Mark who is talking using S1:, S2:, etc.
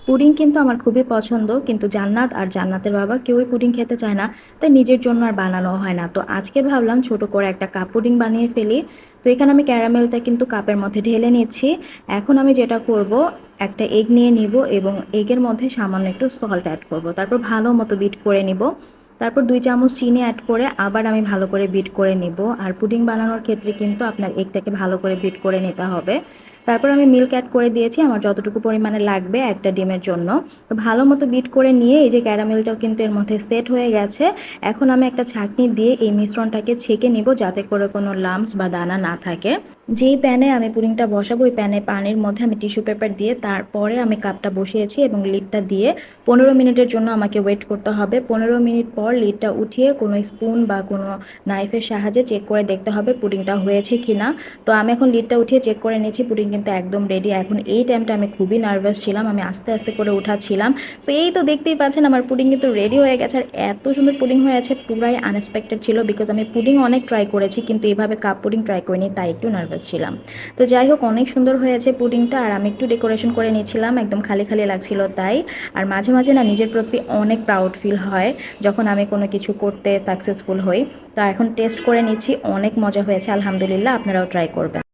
S1: Pudding কিন্তু আমার খুবই পছন্দ। কিন্তু জান্নাত আর জান্নাতের বাবা কেউই পুডিং খেতে চায় না। তাই নিজের জন্য আর বানানো হয় না। তো আজকে ভাবলাম ছোট করে একটা কাপ পুডিং বানিয়ে ফেলি। তো এখানে আমি ক্যারামেলটা কিন্তু কাপের মধ্যে ঢেলে নিচ্ছি। এখন আমি যেটা করব, একটা এগ নিয়ে নিব এবং এগের মধ্যে সামান্য একটু সল্ট এড করব। তারপর ভালো মতো বিট করে নিব। তারপর ২ চামচ চিনি এড করে আবার আমি ভালো করে বিট করে নিব। আর পুডিং বানানোর ক্ষেত্রে কিন্তু আপনার এগটাকে ভালো করে বিট করে নিতে হবে। তারপর আমি মিল্ক অ্যাড করে দিয়েছি আমার যতটুকু পরিমাণে লাগবে একটা ডিমের জন্য। তো ভালো মতো বিট করে নিয়ে এই যে ক্যারামেলটাও কিন্তু এর মধ্যে সেট হয়ে গেছে। এখন আমি একটা ছাঁকনি দিয়ে এই মিশ্রণটাকে ছেঁকে নিব যাতে করে কোনো লাম্পস বা দানা না থাকে। যেই প্যানে আমি পুডিংটা বসাবো ওই প্যানে পানির মধ্যে আমি টিস্যু পেপার দিয়ে তারপরে আমি কাপটা বসিয়েছি এবং লিডটা দিয়ে ১৫ মিনিটের জন্য আমাকে ওয়েট করতে হবে। ১৫ মিনিট পর লিডটা উঠিয়ে কোনো স্পুন বা কোনো নাইফের সাহায্যে চেক করে দেখতে হবে পুডিংটা হয়েছে কিনা। তো আমি এখন লিডটা উঠিয়ে চেক করে নিয়েছি, পুডিং কিন্তু একদম রেডি। এখন এই টাইমটা আমি খুবই নার্ভাস ছিলাম, আমি আস্তে আস্তে করে উঠাচ্ছিলাম। সো এই তো দেখতেই পাচ্ছেন আমার পুডিং কিন্তু রেডি হয়ে গেছে। আর এত সুন্দর পুডিং হয়েছে, পুরাই আনএক্সপেক্টেড ছিল। বিকজ আমি পুডিং অনেক ট্রাই করেছি কিন্তু এভাবে কাপ পুডিং ট্রাই করিনি, তাই একটু নার্ভাস ছিলাম। তো যাই হোক, অনেক সুন্দর হয়েছে পুডিংটা। আর আমি একটু ডেকোরেশন করে নিয়েছিলাম, একদম খালি খালি লাগছিল তাই। আর মাঝে মাঝে না নিজের প্রতি অনেক প্রাউড ফিল হয় যখন আমি কোনো কিছু করতে সাকসেসফুল হই। তো এখন টেস্ট করে নিচ্ছি, অনেক মজা হয়েছে আলহামদুলিল্লাহ। আপনারাও ট্রাই করবেন।